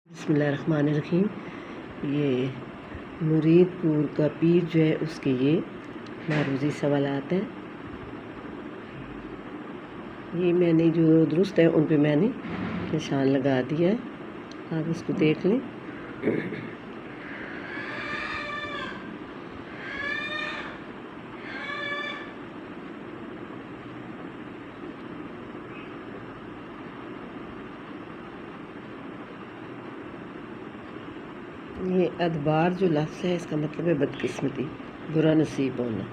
بسم اللہ الرحمن الرحیم۔ یہ مرید پور کا پیر جو ہے اس کے یہ معروضی سوالات ہیں۔ یہ میں نے جو درست ہے ان پہ میں نے نشان لگا دیا ہے، آپ اس کو دیکھ لیں۔ یہ ادبار جو لفظ ہے اس کا مطلب ہے بدقسمتی، برا نصیب ہونا۔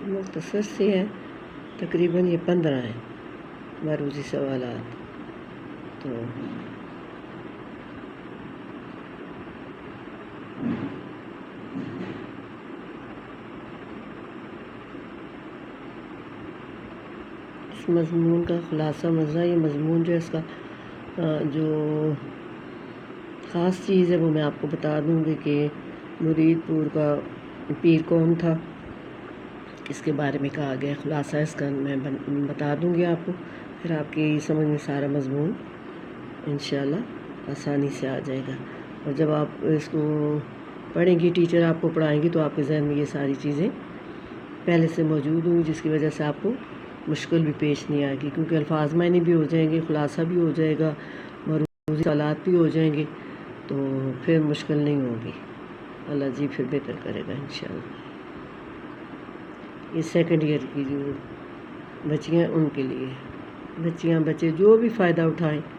مختصر سے ہے، تقریباً یہ 15 ہیں معروضی سوالات۔ تو اس مضمون کا خلاصہ مزہ، یہ مضمون جو ہے اس کا جو خاص چیز ہے وہ میں آپ کو بتا دوں گی کہ مرید پور کا پیر کون تھا، اس کے بارے میں کہا گیا۔ خلاصہ اس کا میں بتا دوں گی آپ کو، پھر آپ کی سمجھ میں سارا مضمون انشاءاللہ آسانی سے آ جائے گا۔ اور جب آپ اس کو پڑھیں گی، ٹیچر آپ کو پڑھائیں گی، تو آپ کے ذہن میں یہ ساری چیزیں پہلے سے موجود ہوں گی، جس کی وجہ سے آپ کو مشکل بھی پیش نہیں آئے گی، کیونکہ الفاظ معنی بھی ہو جائیں گے، خلاصہ بھی ہو جائے گا، معروضی سوالات بھی ہو جائیں گے، تو پھر مشکل نہیں ہوگی۔ اللہ جی پھر بہتر کرے گا انشاءاللہ۔ یہ سیکنڈ ایئر کی جو بچیاں ان کے لیے، بچیاں بچے جو بھی فائدہ اٹھائیں۔